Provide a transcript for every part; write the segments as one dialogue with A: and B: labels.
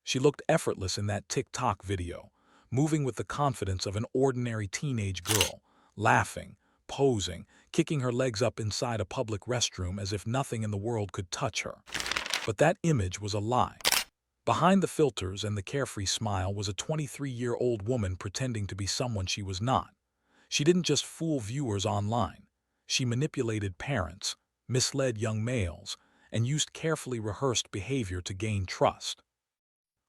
A: She looked effortless in that TikTok video, moving with the confidence of an ordinary teenage girl, laughing, posing, kicking her legs up inside a public restroom as if nothing in the world could touch her. But that image was a lie. Behind the filters and the carefree smile was a 23-year-old woman pretending to be someone she was not. She didn't just fool viewers online. She manipulated parents, misled young males, and used carefully rehearsed behavior to gain trust.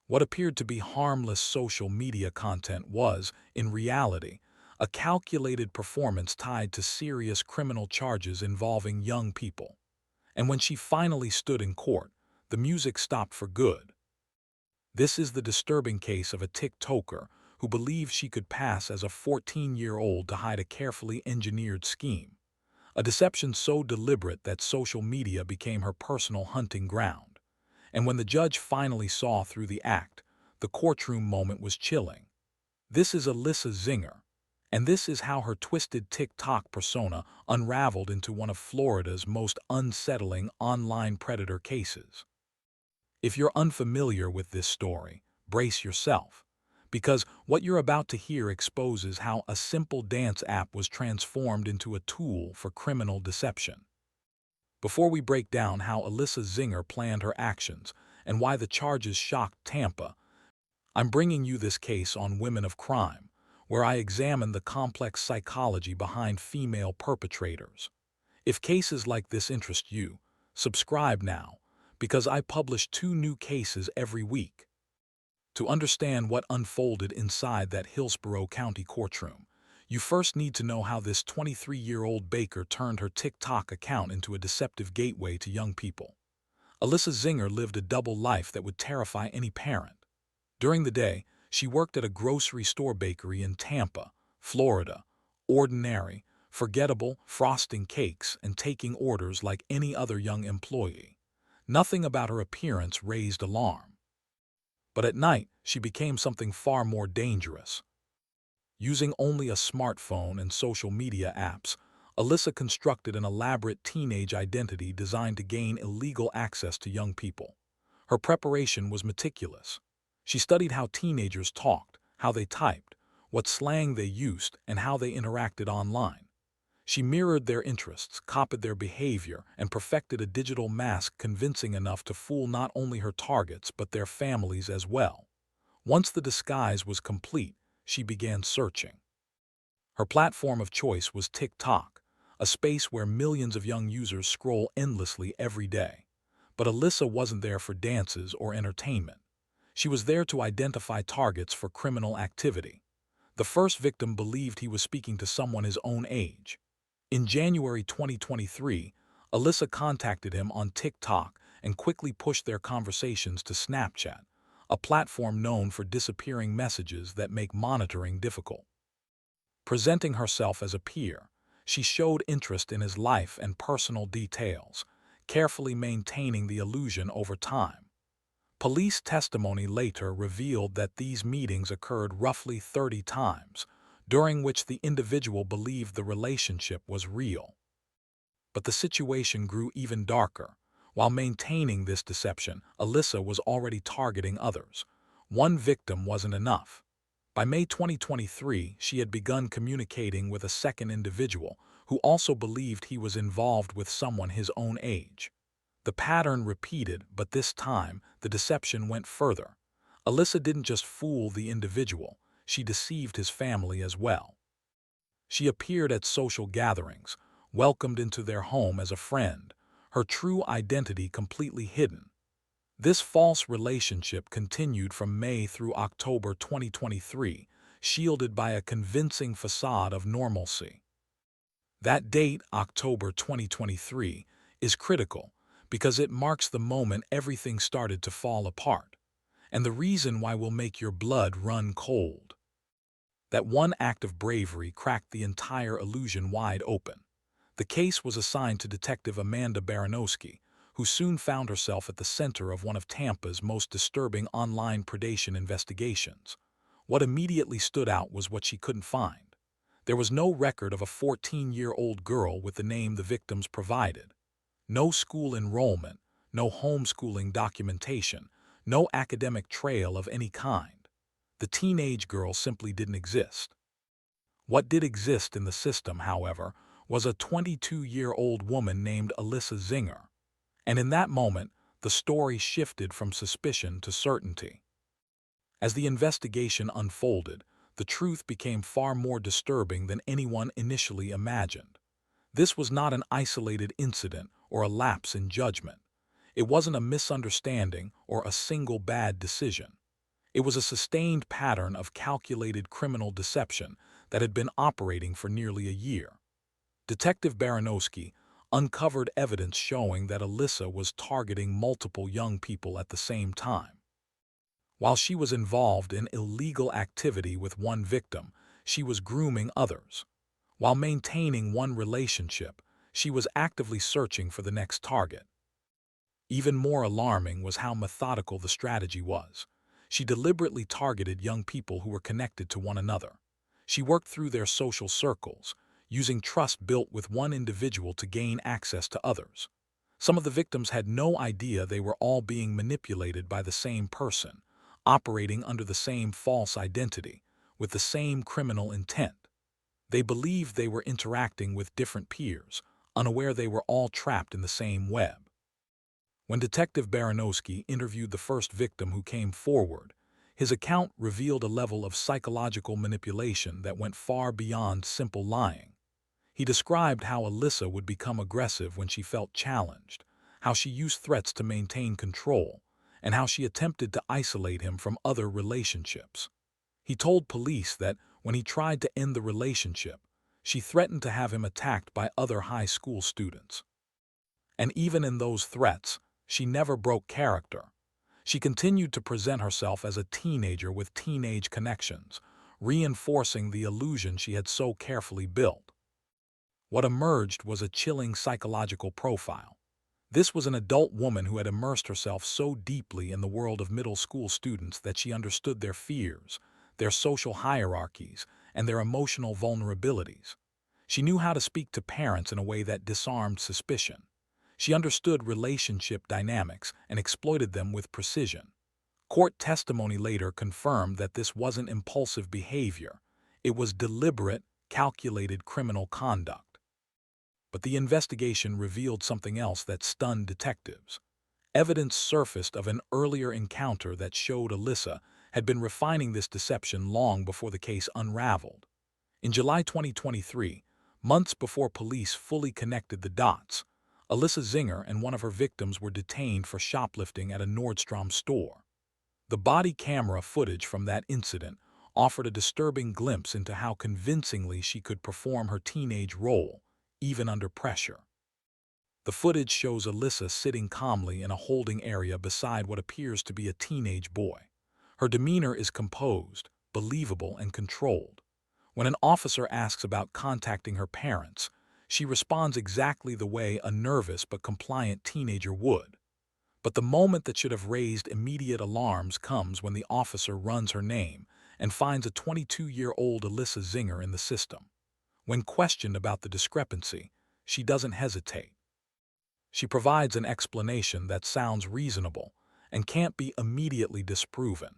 A: What appeared to be harmless social media content was, in reality, a calculated performance tied to serious criminal charges involving young people. And when she finally stood in court, the music stopped for good. This is the disturbing case of a TikToker who believed she could pass as a 14-year-old to hide a carefully engineered scheme, a deception so deliberate that social media became her personal hunting ground. And when the judge finally saw through the act, the courtroom moment was chilling. This is Alyssa Zinger, and this is how her twisted TikTok persona unraveled into one of Florida's most unsettling online predator cases. If you're unfamiliar with this story, brace yourself, because what you're about to hear exposes how a simple dance app was transformed into a tool for criminal deception. Before we break down how Alyssa Zinger planned her actions and why the charges shocked Tampa, I'm bringing you this case on Women of Crime, where I examine the complex psychology behind female perpetrators. If cases like this interest you, subscribe now, because I publish 2 new cases every week. To understand what unfolded inside that Hillsborough County courtroom, you first need to know how this 23-year-old baker turned her TikTok account into a deceptive gateway to young people. Alyssa Zinger lived a double life that would terrify any parent. During the day, she worked at a grocery store bakery in Tampa, Florida, ordinary, forgettable, frosting cakes and taking orders like any other young employee. Nothing about her appearance raised alarm. But at night, she became something far more dangerous. Using only a smartphone and social media apps, Alyssa constructed an elaborate teenage identity designed to gain illegal access to young people. Her preparation was meticulous. She studied how teenagers talked, how they typed, what slang they used, and how they interacted online. She mirrored their interests, copied their behavior, and perfected a digital mask convincing enough to fool not only her targets but their families as well. Once the disguise was complete, she began searching. Her platform of choice was TikTok, a space where millions of young users scroll endlessly every day. But Alyssa wasn't there for dances or entertainment. She was there to identify targets for criminal activity. The first victim believed he was speaking to someone his own age. In January 2023, Alyssa contacted him on TikTok and quickly pushed their conversations to Snapchat, a platform known for disappearing messages that make monitoring difficult. Presenting herself as a peer, she showed interest in his life and personal details, carefully maintaining the illusion over time. Police testimony later revealed that these meetings occurred roughly 30 times, during which the individual believed the relationship was real. But the situation grew even darker. While maintaining this deception, Alyssa was already targeting others. One victim wasn't enough. By May 2023, she had begun communicating with a second individual who also believed he was involved with someone his own age. The pattern repeated, but this time, the deception went further. Alyssa didn't just fool the individual, she deceived his family as well. She appeared at social gatherings, welcomed into their home as a friend, her true identity completely hidden. This false relationship continued from May through October 2023, shielded by a convincing facade of normalcy. That date, October 2023, is critical because it marks the moment everything started to fall apart, and the reason why will make your blood run cold. That one act of bravery cracked the entire illusion wide open. The case was assigned to Detective Amanda Baranowski, who soon found herself at the center of one of Tampa's most disturbing online predation investigations. What immediately stood out was what she couldn't find. There was no record of a 14-year-old girl with the name the victims provided. No school enrollment, no homeschooling documentation, no academic trail of any kind. The teenage girl simply didn't exist. What did exist in the system, however, was a 22-year-old woman named Alyssa Zinger. And in that moment, the story shifted from suspicion to certainty. As the investigation unfolded, the truth became far more disturbing than anyone initially imagined. This was not an isolated incident or a lapse in judgment. It wasn't a misunderstanding or a single bad decision. It was a sustained pattern of calculated criminal deception that had been operating for nearly a year. Detective Baranowski uncovered evidence showing that Alyssa was targeting multiple young people at the same time. While she was involved in illegal activity with one victim, she was grooming others. While maintaining one relationship, she was actively searching for the next target. Even more alarming was how methodical the strategy was. She deliberately targeted young people who were connected to one another. She worked through their social circles, using trust built with one individual to gain access to others. Some of the victims had no idea they were all being manipulated by the same person, operating under the same false identity, with the same criminal intent. They believed they were interacting with different peers, unaware they were all trapped in the same web. When Detective Baranowski interviewed the first victim who came forward, his account revealed a level of psychological manipulation that went far beyond simple lying. He described how Alyssa would become aggressive when she felt challenged, how she used threats to maintain control, and how she attempted to isolate him from other relationships. He told police that when he tried to end the relationship, she threatened to have him attacked by other high school students. And even in those threats, she never broke character. She continued to present herself as a teenager with teenage connections, reinforcing the illusion she had so carefully built. What emerged was a chilling psychological profile. This was an adult woman who had immersed herself so deeply in the world of middle school students that she understood their fears, their social hierarchies, and their emotional vulnerabilities. She knew how to speak to parents in a way that disarmed suspicion. She understood relationship dynamics and exploited them with precision. Court testimony later confirmed that this wasn't impulsive behavior. It was deliberate, calculated criminal conduct. But the investigation revealed something else that stunned detectives. Evidence surfaced of an earlier encounter that showed Alyssa had been refining this deception long before the case unraveled. In July 2023, months before police fully connected the dots, Alyssa Zinger and one of her victims were detained for shoplifting at a Nordstrom store. The body camera footage from that incident offered a disturbing glimpse into how convincingly she could perform her teenage role, even under pressure. The footage shows Alyssa sitting calmly in a holding area beside what appears to be a teenage boy. Her demeanor is composed, believable, and controlled. When an officer asks about contacting her parents, she responds exactly the way a nervous but compliant teenager would. But the moment that should have raised immediate alarms comes when the officer runs her name and finds a 22-year-old Alyssa Zinger in the system. When questioned about the discrepancy, she doesn't hesitate. She provides an explanation that sounds reasonable and can't be immediately disproven.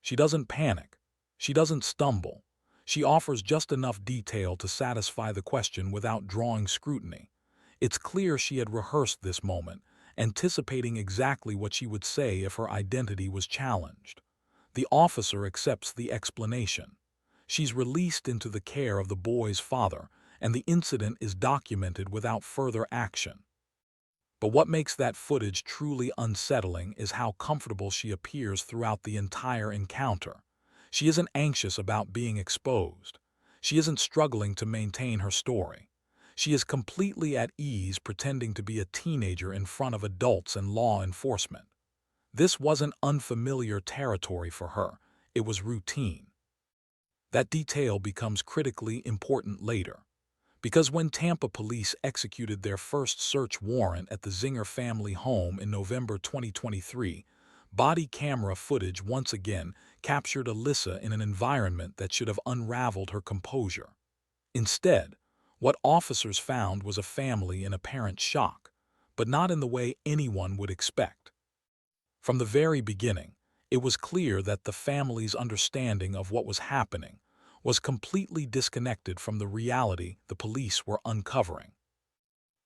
A: She doesn't panic. She doesn't stumble. She offers just enough detail to satisfy the question without drawing scrutiny. It's clear she had rehearsed this moment, anticipating exactly what she would say if her identity was challenged. The officer accepts the explanation. She's released into the care of the boy's father, and the incident is documented without further action. But what makes that footage truly unsettling is how comfortable she appears throughout the entire encounter. She isn't anxious about being exposed. She isn't struggling to maintain her story. She is completely at ease pretending to be a teenager in front of adults and law enforcement. This wasn't unfamiliar territory for her. It was routine. That detail becomes critically important later, because when Tampa police executed their first search warrant at the Zinger family home in November 2023, body camera footage once again captured Alyssa in an environment that should have unraveled her composure. Instead, what officers found was a family in apparent shock, but not in the way anyone would expect. From the very beginning, it was clear that the family's understanding of what was happening was completely disconnected from the reality the police were uncovering.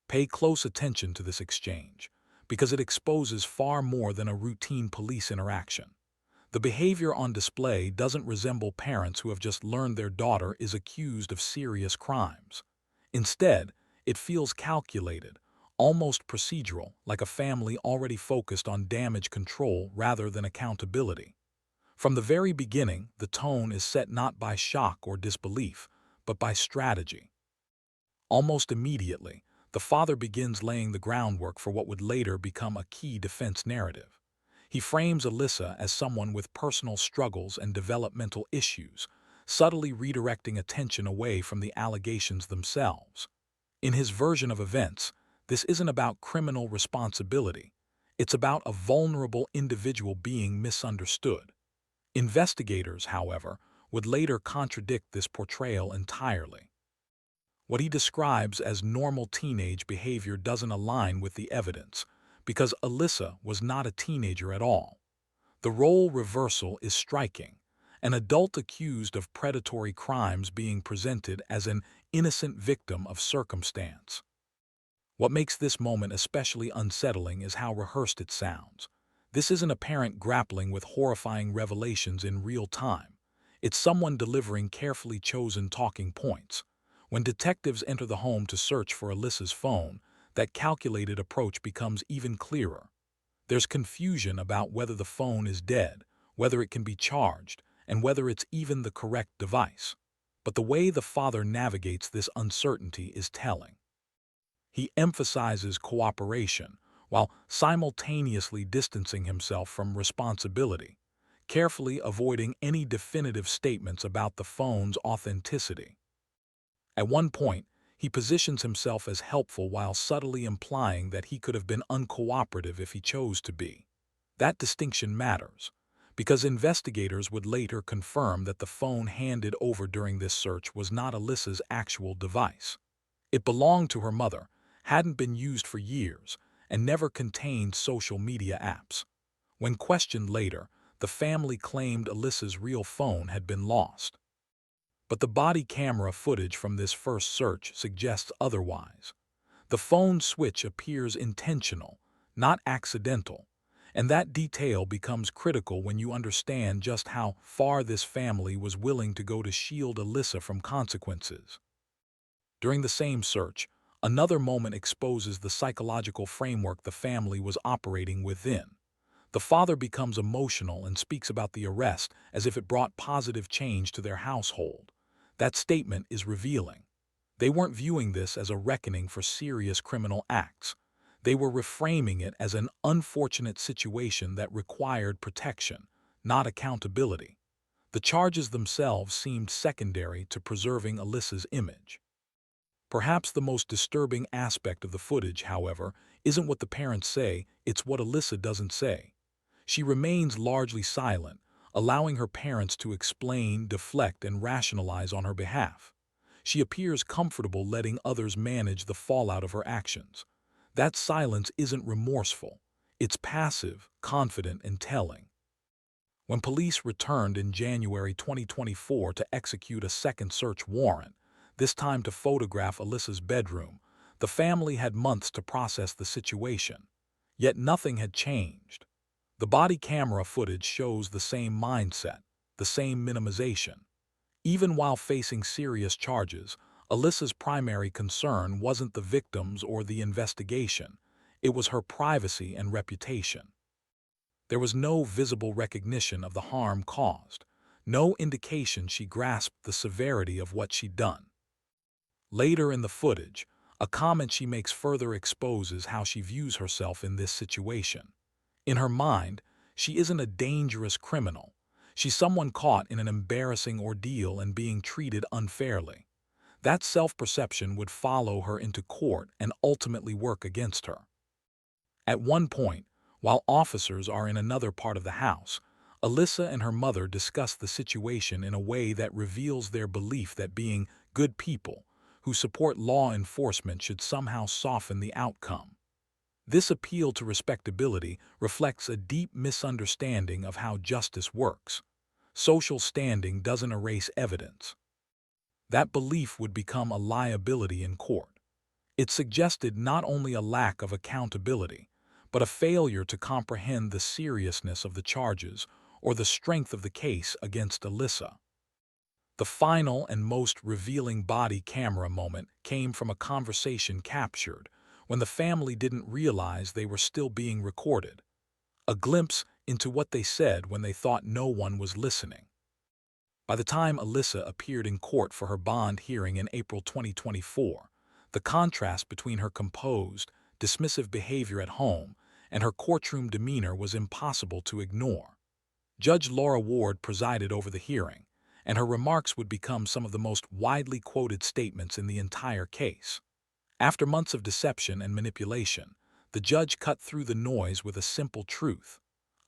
A: Pay close attention to this exchange, because it exposes far more than a routine police interaction. The behavior on display doesn't resemble parents who have just learned their daughter is accused of serious crimes. Instead, it feels calculated, almost procedural, like a family already focused on damage control rather than accountability. From the very beginning, the tone is set not by shock or disbelief, but by strategy. Almost immediately, the father begins laying the groundwork for what would later become a key defense narrative. He frames Alyssa as someone with personal struggles and developmental issues, subtly redirecting attention away from the allegations themselves. In his version of events, this isn't about criminal responsibility. It's about a vulnerable individual being misunderstood. Investigators, however, would later contradict this portrayal entirely. What he describes as normal teenage behavior doesn't align with the evidence, because Alyssa was not a teenager at all. The role reversal is striking, an adult accused of predatory crimes being presented as an innocent victim of circumstance. What makes this moment especially unsettling is how rehearsed it sounds. This isn't a parent grappling with horrifying revelations in real time. It's someone delivering carefully chosen talking points. When detectives enter the home to search for Alyssa's phone, that calculated approach becomes even clearer. There's confusion about whether the phone is dead, whether it can be charged, and whether it's even the correct device. But the way the father navigates this uncertainty is telling. He emphasizes cooperation while simultaneously distancing himself from responsibility, carefully avoiding any definitive statements about the phone's authenticity. At one point, he positions himself as helpful while subtly implying that he could have been uncooperative if he chose to be. That distinction matters, because investigators would later confirm that the phone handed over during this search was not Alyssa's actual device. It belonged to her mother, hadn't been used for years, and never contained social media apps. When questioned later, the family claimed Alyssa's real phone had been lost. But the body camera footage from this first search suggests otherwise. The phone switch appears intentional, not accidental, and that detail becomes critical when you understand just how far this family was willing to go to shield Alyssa from consequences. During the same search, another moment exposes the psychological framework the family was operating within. The father becomes emotional and speaks about the arrest as if it brought positive change to their household. That statement is revealing. They weren't viewing this as a reckoning for serious criminal acts. They were reframing it as an unfortunate situation that required protection, not accountability. The charges themselves seemed secondary to preserving Alyssa's image. Perhaps the most disturbing aspect of the footage, however, isn't what the parents say, it's what Alyssa doesn't say. She remains largely silent, allowing her parents to explain, deflect, and rationalize on her behalf. She appears comfortable letting others manage the fallout of her actions. That silence isn't remorseful. It's passive, confident, and telling. When police returned in January 2024 to execute a second search warrant, this time to photograph Alyssa's bedroom, the family had months to process the situation. Yet nothing had changed. The body camera footage shows the same mindset, the same minimization. Even while facing serious charges, Alyssa's primary concern wasn't the victims or the investigation. It was her privacy and reputation. There was no visible recognition of the harm caused, no indication she grasped the severity of what she'd done. Later in the footage, a comment she makes further exposes how she views herself in this situation. In her mind, she isn't a dangerous criminal. She's someone caught in an embarrassing ordeal and being treated unfairly. That self-perception would follow her into court and ultimately work against her. At one point, while officers are in another part of the house, Alyssa and her mother discuss the situation in a way that reveals their belief that being good people who support law enforcement should somehow soften the outcome. This appeal to respectability reflects a deep misunderstanding of how justice works. Social standing doesn't erase evidence. That belief would become a liability in court. It suggested not only a lack of accountability, but a failure to comprehend the seriousness of the charges or the strength of the case against Alyssa. The final and most revealing body camera moment came from a conversation captured when the family didn't realize they were still being recorded, a glimpse into what they said when they thought no one was listening. By the time Alyssa appeared in court for her bond hearing in April 2024, the contrast between her composed, dismissive behavior at home and her courtroom demeanor was impossible to ignore. Judge Laura Ward presided over the hearing, and her remarks would become some of the most widely quoted statements in the entire case. After months of deception and manipulation, the judge cut through the noise with a simple truth.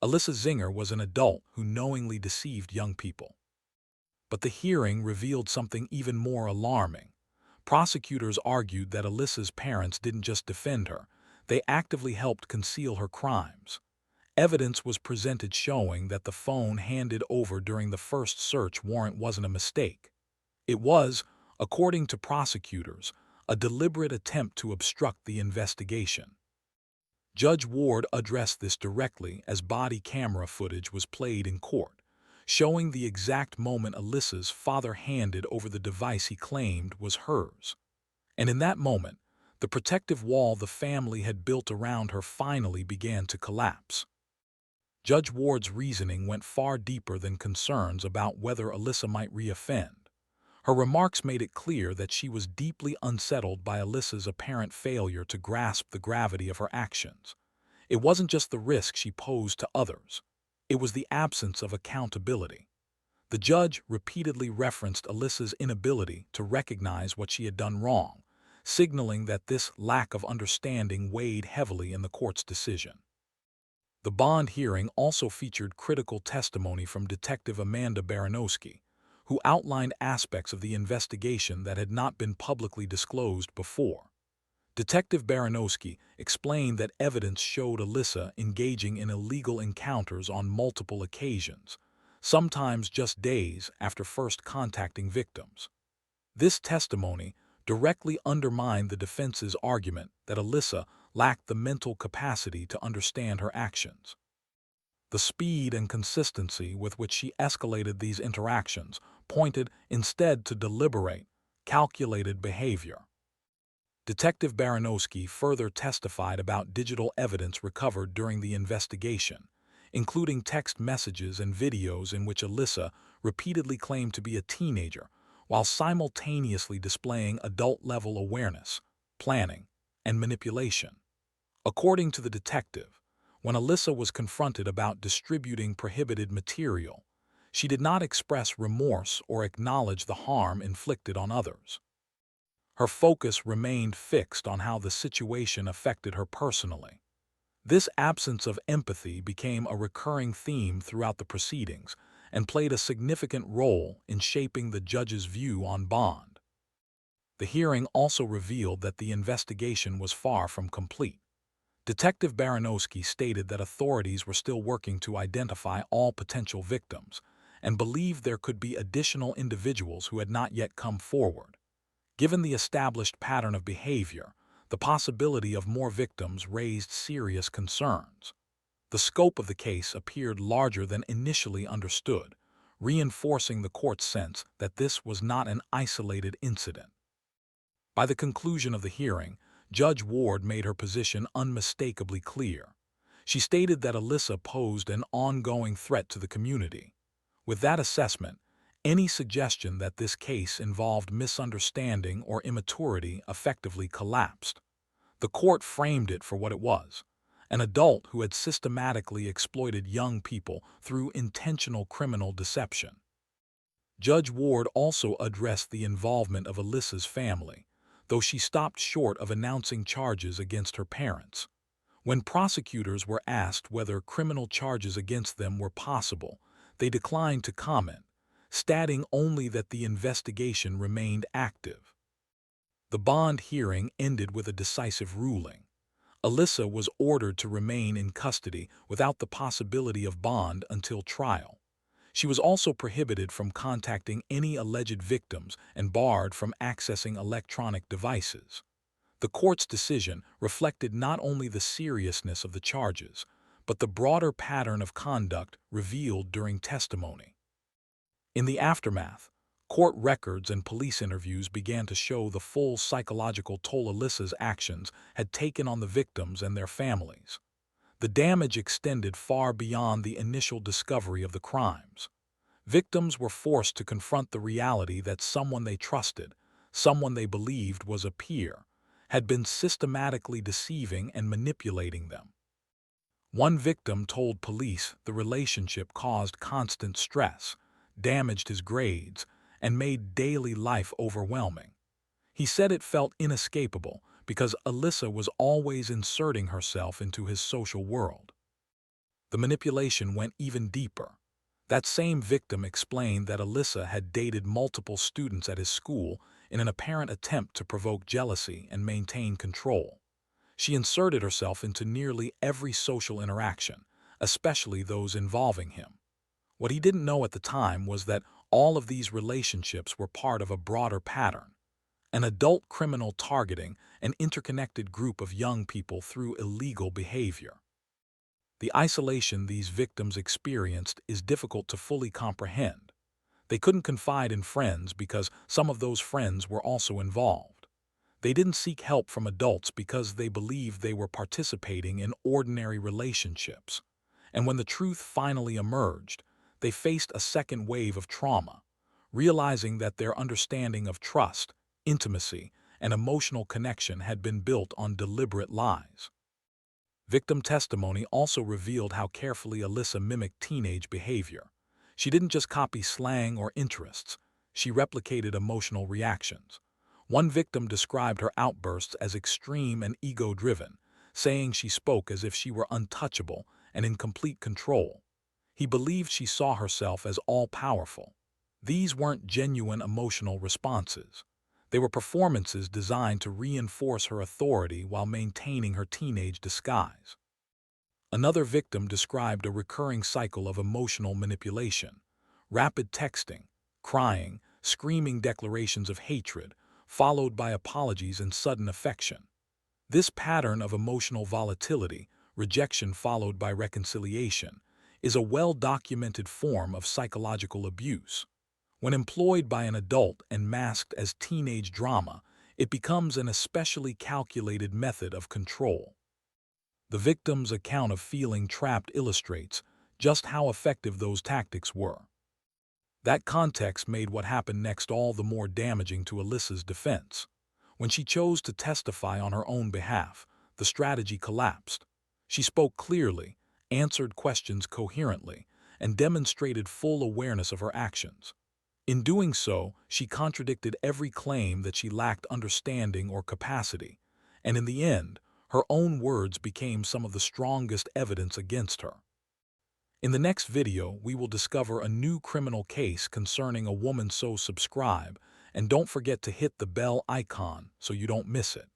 A: Alyssa Zinger was an adult who knowingly deceived young people. But the hearing revealed something even more alarming. Prosecutors argued that Alyssa's parents didn't just defend her, they actively helped conceal her crimes. Evidence was presented showing that the phone handed over during the first search warrant wasn't a mistake. It was, according to prosecutors, a deliberate attempt to obstruct the investigation. Judge Ward addressed this directly as body camera footage was played in court, showing the exact moment Alyssa's father handed over the device he claimed was hers. And in that moment, the protective wall the family had built around her finally began to collapse. Judge Ward's reasoning went far deeper than concerns about whether Alyssa might reoffend. Her remarks made it clear that she was deeply unsettled by Alyssa's apparent failure to grasp the gravity of her actions. It wasn't just the risk she posed to others. It was the absence of accountability. The judge repeatedly referenced Alyssa's inability to recognize what she had done wrong, signaling that this lack of understanding weighed heavily in the court's decision. The bond hearing also featured critical testimony from Detective Amanda Baranowski, who outlined aspects of the investigation that had not been publicly disclosed before. Detective Baranowski explained that evidence showed Alyssa engaging in illegal encounters on multiple occasions, sometimes just days after first contacting victims. This testimony directly undermined the defense's argument that Alyssa lacked the mental capacity to understand her actions. The speed and consistency with which she escalated these interactions pointed instead to deliberate, calculated behavior. Detective Baranowski further testified about digital evidence recovered during the investigation, including text messages and videos in which Alyssa repeatedly claimed to be a teenager while simultaneously displaying adult-level awareness, planning, and manipulation. According to the detective, when Alyssa was confronted about distributing prohibited material, she did not express remorse or acknowledge the harm inflicted on others. Her focus remained fixed on how the situation affected her personally. This absence of empathy became a recurring theme throughout the proceedings and played a significant role in shaping the judge's view on bond. The hearing also revealed that the investigation was far from complete. Detective Baranowski stated that authorities were still working to identify all potential victims and believed there could be additional individuals who had not yet come forward. Given the established pattern of behavior, the possibility of more victims raised serious concerns. The scope of the case appeared larger than initially understood, reinforcing the court's sense that this was not an isolated incident. By the conclusion of the hearing, Judge Ward made her position unmistakably clear. She stated that Alyssa posed an ongoing threat to the community. With that assessment, any suggestion that this case involved misunderstanding or immaturity effectively collapsed. The court framed it for what it was: an adult who had systematically exploited young people through intentional criminal deception. Judge Ward also addressed the involvement of Alyssa's family, though she stopped short of announcing charges against her parents. When prosecutors were asked whether criminal charges against them were possible, they declined to comment, stating only that the investigation remained active. The bond hearing ended with a decisive ruling. Alyssa was ordered to remain in custody without the possibility of bond until trial. She was also prohibited from contacting any alleged victims and barred from accessing electronic devices. The court's decision reflected not only the seriousness of the charges, but the broader pattern of conduct revealed during testimony. In the aftermath, court records and police interviews began to show the full psychological toll Alyssa's actions had taken on the victims and their families. The damage extended far beyond the initial discovery of the crimes. Victims were forced to confront the reality that someone they trusted, someone they believed was a peer, had been systematically deceiving and manipulating them. One victim told police the relationship caused constant stress, damaged his grades, and made daily life overwhelming. He said it felt inescapable because Alyssa was always inserting herself into his social world. The manipulation went even deeper. That same victim explained that Alyssa had dated multiple students at his school in an apparent attempt to provoke jealousy and maintain control. She inserted herself into nearly every social interaction, especially those involving him. What he didn't know at the time was that all of these relationships were part of a broader pattern, an adult criminal targeting an interconnected group of young people through illegal behavior. The isolation these victims experienced is difficult to fully comprehend. They couldn't confide in friends because some of those friends were also involved. They didn't seek help from adults because they believed they were participating in ordinary relationships. And when the truth finally emerged, they faced a second wave of trauma, realizing that their understanding of trust, intimacy, and emotional connection had been built on deliberate lies. Victim testimony also revealed how carefully Alyssa mimicked teenage behavior. She didn't just copy slang or interests, she replicated emotional reactions. One victim described her outbursts as extreme and ego-driven, saying she spoke as if she were untouchable and in complete control. He believed she saw herself as all-powerful. These weren't genuine emotional responses. They were performances designed to reinforce her authority while maintaining her teenage disguise. Another victim described a recurring cycle of emotional manipulation: rapid texting, crying, screaming declarations of hatred, followed by apologies and sudden affection. This pattern of emotional volatility, rejection followed by reconciliation, is a well-documented form of psychological abuse. When employed by an adult and masked as teenage drama, it becomes an especially calculated method of control. The victim's account of feeling trapped illustrates just how effective those tactics were. That context made what happened next all the more damaging to Alyssa's defense. When she chose to testify on her own behalf, the strategy collapsed. She spoke clearly, answered questions coherently, and demonstrated full awareness of her actions. In doing so, she contradicted every claim that she lacked understanding or capacity, and in the end, her own words became some of the strongest evidence against her. In the next video, we will discover a new criminal case concerning a woman, so subscribe, and don't forget to hit the bell icon so you don't miss it.